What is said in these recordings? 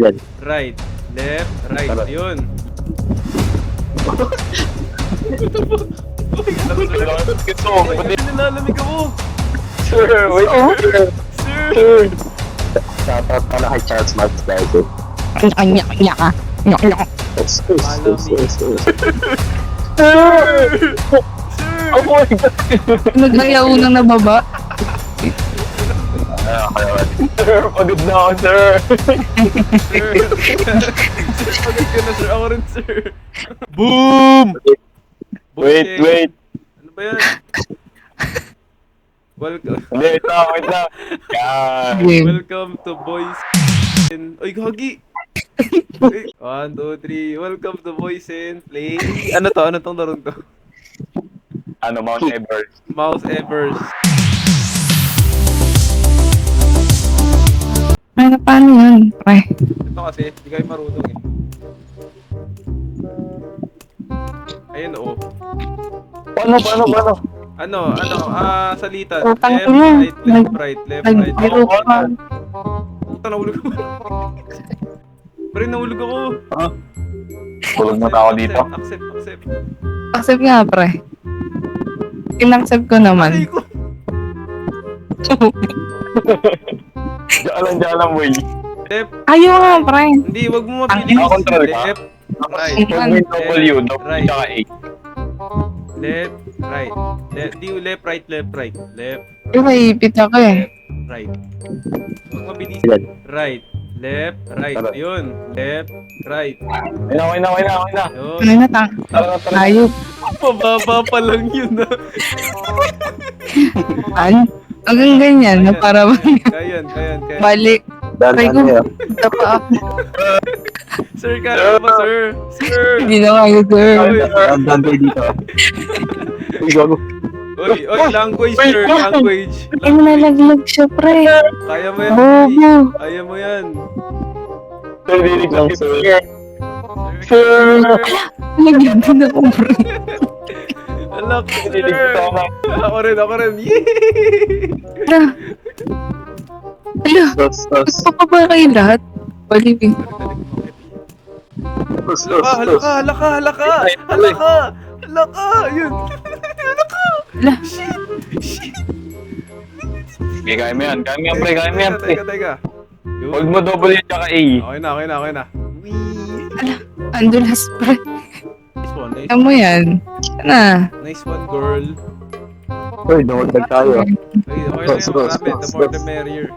yan. right, left, right. Tara. Yun. Ito, Ay, nilalamig ako. sir, wait, sir. Sir! Shoutout pala kay Charles Marx guys. Sir! Oh my God. Naglayaw nang nababa. Sir, pagod na ako, sir. Sir! Pagod ka na, sir. Ako rin, sir. Boom! Wait, Bullshit. wait. Ano ba yan? Welcome. Hindi, wait lang. Yan. Game. Welcome to Boys and... Ay, gagi! 1, 2, 3. Welcome to Boys and Play. Ano to? Ano tong larong to? Ano, Mount Everest. Mouse Evers. Ano, paano yun? Pre. Ito kasi, hindi kayo marunong eh. Ayun, oo. Paano? Salitan. Utang Left, ina. right, left, right, left, right. Nagbiro ka. Puta, nahulog ako. Pre, nahulog ako. Tulog na ako dito. Accept. Accept nga, pre. In-accept ko Ay naman. ko. Diyan lang, boy. Left. Ayaw nga, pre. Hindi, wag mo mabilis. Control ka? Left, right, Pag-win W, Right. tsaka A. left, right. Di left, right, left, right. Left, Yung maipit ako eh. right. Wag mabilis. Yan. Right, left, right. Tara. Yun. Left, right. Okay na. Yun. Ano na, tang? Tara. Ayop. Pababa pa lang yun ah. An? Hanggang ganyan, na para Kayan. balik. Try ko. Ito pa ako. Sir, kaya ba, sir? Sir! Hindi na kayo, sir. Ramdam kayo dito. Uy, gago. Oy, language, sir. Language. Ay, nalaglag siya, pre. Kaya mo yan. Bobo. Kaya mo yan. Sir, dinig lang, sir. Sir! Nalaglag din ako, pre. Alak, Dinig sir! ko na. Ako rin. Yee! Ala. Ala. Nagpapaba kayo lahat. Balibig. Halaka! Yun! Ala. Okay, kaya mo yan, pre. Teka. Yun. Hold mo W tsaka A. Okay na. Wee! Andulas, pre. Nice one. Alam mo yan. Ano? Nice one, girl. Uy, dumagdag tayo. Okay na yan, marami. The more the merrier.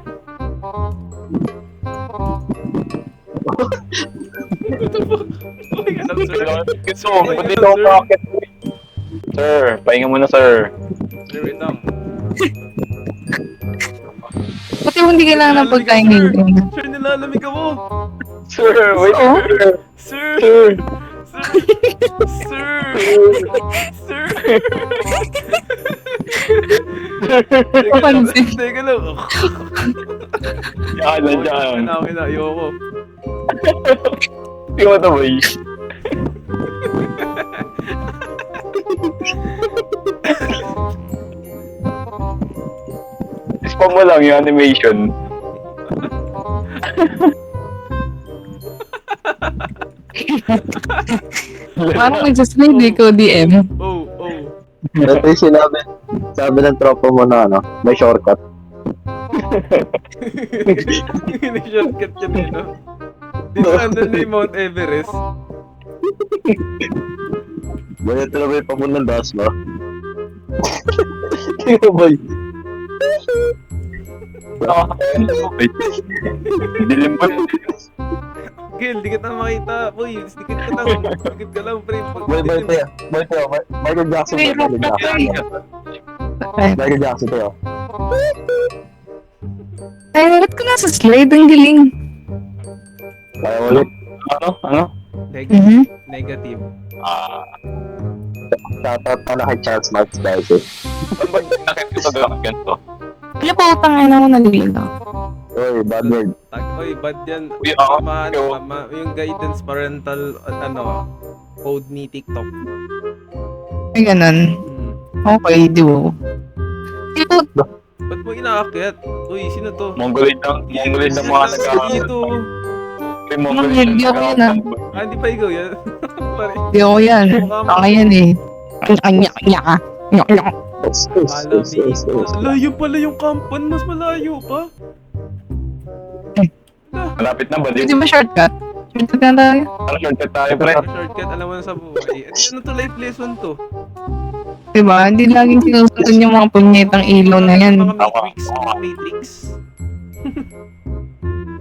Okay, alam, sir. Gusto mo, pati ito ako bakit? Sir, pahinga muna, sir. Sir, wait lang. Pati mo hindi kailangan ng pagkain ngayon. Sir, nilalamig ako. Sir, wait, Sir! sir. Sir! Papansin. Teka lang. Diyan. Okay na. Ayoko. Hindi mo ito, boy. Spam mo lang yung animation. Parang nagsaslide eh, ko DM. Oh. Ito yung sabi ng tropa mo na ano, may shortcut. Shortcut yun eh, no? Dito andun na yung Mount Everest. Boy, ito na ba yung pamunang das, no? Tingnan boy. Dilim ba? Gil, di kita makita. Uy, dikit ka lang, pre. Boy, Michael Jackson. Michael Jackson tayo. Ay, nalat ko na sa slide. Ang galing. Kaya ulit. Ano? Mhm. Negative. Shoutout pala kay Charles Marx guys. Saan ba nakit ko sa gamit ganito? Wala pa utang ay naman nalilito. Uy, bad word. Oy, bad yan. Uy, ako, Yung guidance parental, code ni TikTok. Ay, ganun. Okay, di ba? Ito, Ba't mo inaakyat? Uy, sino to? Mongoloid ng mga nag-aaral. Dito. Hindi ako yan, ah. Ah, hindi pa ikaw yan. Pare, Hindi ako yan. Ako yan eh. Anya ka. layo pala yung kampan. Mas malayo pa. Malapit na ba? Hindi ba shortcut? Shortcut na tayo. Ano, shortcut tayo, pre? Shortcut, alam mo na sa buhay. Ano to, life lesson to? Diba? Hindi laging sinusunod yung mga punyetang ilaw na yan. Mga Matrix. Mga Matrix.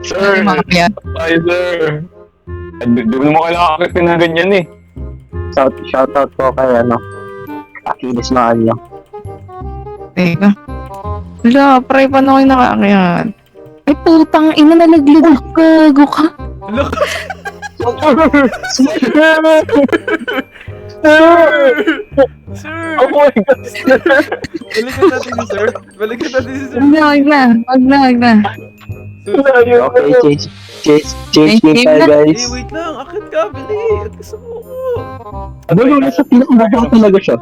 Sir! Mga kaya. Ay, sir! Di mo kailangan akitin na ganyan eh. Shoutout po kay Akilis na ano. Teka. Wala, pre, paano kayo nakakayaan? Ay, putang ina, nalaglag ako. Gago ka. Look! Sir! Oh my God! Balikan natin si sir. Balikan natin si sir. Wag na. Okay, change game tayo, guys. Eh, wait lang. Akit ka, bili. At kasubuko. Ano yung nasa pinakababa talaga siya?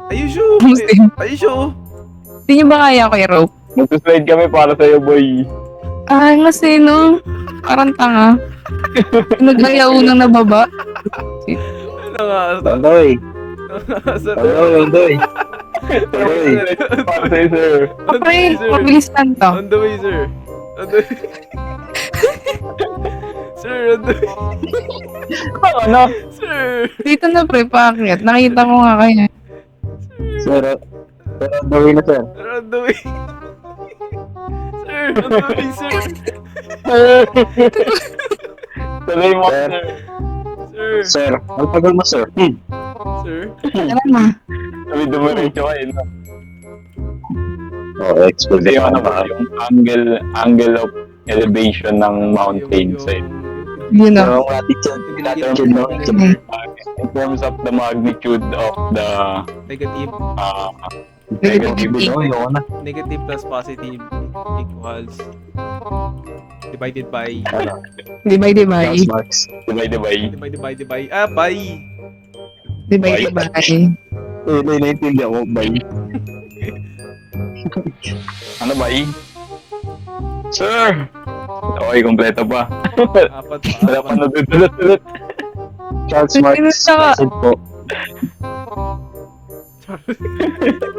Ayusyo. Muslim. Ayusyo. Hindi niyo ba kaya ko i-rope? Mag-slide kami para sa'yo, boy. Ah, kasi no. Parang tanga. Nag-ayaw unang nababa. Ano nga? Tandoy. Sir. Tandoy. Tandoy. Para sa'yo, sir. Pre, mabilis lang to. On the way, sir. On the way. Sir, on the way. Ano? Sir. Dito na pre, paakyat. Nakita ko nga kaya. Sir, tandoy na, sir. Sir, on the way. Sir, on the way, sir. Tuloy mo, Sir. sir. Sir. Sir, ang tagal mo, sir. Sir. Tara na. Sabi dumiretso kayo, no? Oh, expert Kasi yung ano ba, yung angle of elevation ng mountain side. Yun na. Yung attitude, no? In terms of the magnitude of the Negative. negative. Negative plus positive equals divided by Divide. Marks. Divided by. by. Divide. Naintindihan ko, bye. Ano ba eh? Sir! Okay, kompleto pa. Apat Wala pa. pa nadudulot-dulot. Charles Sino Marks. siya? Message po.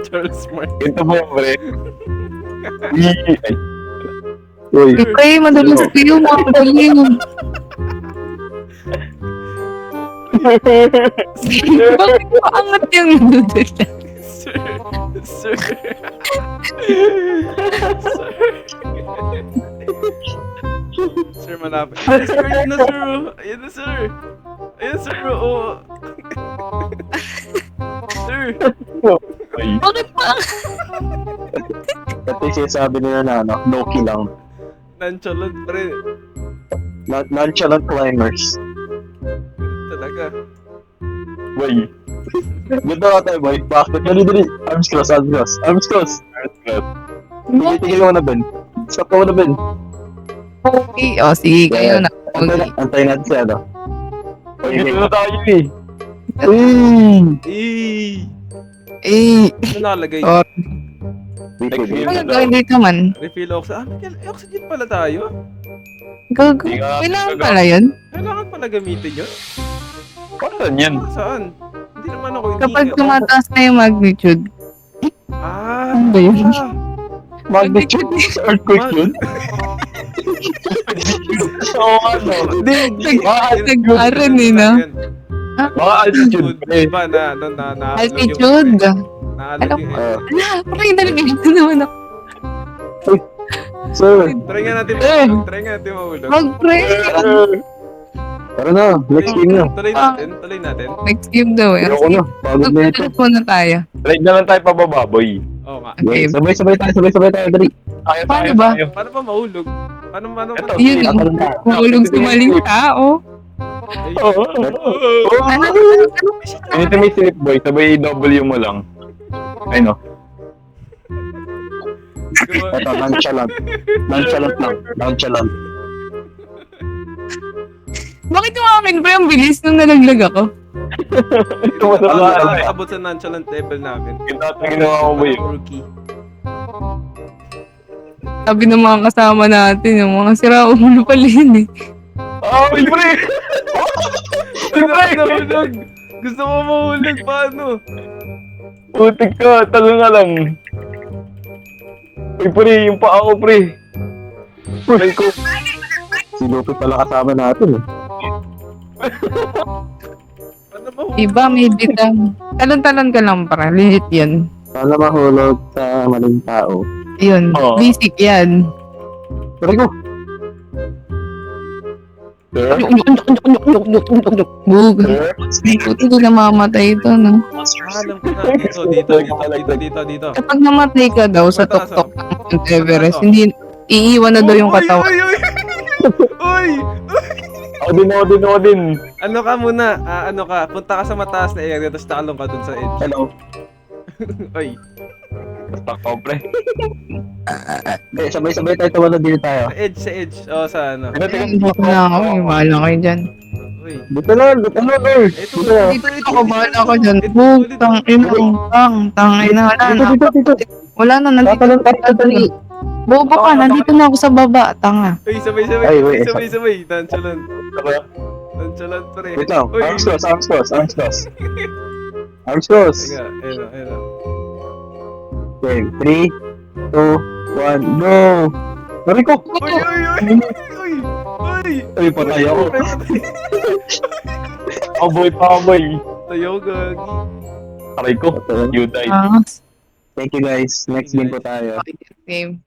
Charles Mark. Ito mo yung pre. Ay, Uy, Pre, madalas kayo mga baliw. Bakit paangat yung noodle? Sir. Sir. Sir, malapit. Ay, sir, ayun na, sir. Ayun na, sir. Ayun, sir. Oo. Sir. ay. Bakit pa? ito yung sinasabi nila na, Loki lang. Nonchalant, pre. Nonchalant climbers. Talaga. Boy. Ganda ka tayo, boy. Bakit? Dali. Arms cross. Tigil mo na, Ben. Stop mo na, Ben. Okay. O, sige kayo na. Okay. Antayin natin siya, ano? Dito na tayo eh. Eh, Ano nakalagay? Oh. Next game. ano gagawin dito man? Refill oxygen. May oxygen pala tayo. Gago. Hindi ka- Kailangan pala yun? Kailangan pala gamitin yun. Paano yan? Saan? Hindi naman ako Kapag tumataas na yung magnitude. Ah! Ano ba yun? Magnitude sa earthquake yun? Oo, ano? Nag-aran eh, no? Mga altitude. Diba na Altitude. Naalog Alam yung ko. effect. Ala, parang nalagay naman ako. Sir, Try nga natin Eh. mahulog. Try nga natin mahulog. Mag-pray. tara na. Next game na. Tuloy natin. Tuloy natin. Next game daw eh. Ayoko na. Pagod na ito. Mag-pray muna tayo. Ride na lang tayo pababa, boy. Oo nga. Okay. Sabay tayo. Dali. Tayo, Paano tayo, ba? tayo. Paano ba mahulog? Paano? Ito. Yun lang. Mahulog sa maling tao. Oo. Ano? Ganito may slip, boy. Sabay W mo lang. Ay, no. Ito, nonchalant lang. Bakit yung akin, pre? Ang bilis nung nalaglag ako. Ito mo sa Abot sa nonchalant level namin. Ito ginawa mo, boy. Rookie. Sabi ng mga kasama natin, yung mga siraulo pala yun eh. Uy, pre! Nahulog! Gusto mo mahulog, paano? Putik ka, talo nga lang. Uy, pre, yung paa ko, pre. Uy, ko. Si Lupi pala kasama natin eh. Paano mahulog? Iba, may bitang. Talon-talon ka lang, pre. Legit yan. Sana mahulog sa maling tao. Yun, Oo. basic yan. Pare ko! Sir? Bug. Sir? Buti di namamatay ito, no? Alam ko na. Dito. Kapag namatay ka daw sa tuktok ng Mount Everest, hindi iiwan na daw yung katawan. Uy! Odin. Ano ka muna? Ano ka? Punta ka sa mataas na area, tapos nakalong ka dun sa edge. Hello. Uy, Basta ko, pre. Okay, sabay-sabay tayo tumalon dito tayo. sa edge. O, sa ano? Hindi ko na ako, bahala kayo dyan. Uy. Dito na, dito na. Ito, Dito na. Dito ako, bahala ka dyan. Bug, tangina, wala na. Dito. Wala na, nandito Tatalon, na. tatalon. Bobo ka, nandito na ako sa baba, tanga. Uy, sabay-sabay. Ay, wait. Sabay-sabay. Nonchalant. Nonchalant, pre. Wait lang. Uy. Arms cross. Arms cross. Teka, ayun. Okay, 3, 2, 1, go! Pare ko! Uy! Ay, patay ako. Pre, patay. Pakaboy. Tayo, gagi. Aray ko, you died. Angas. Thank you guys. Next game po tayo. Game.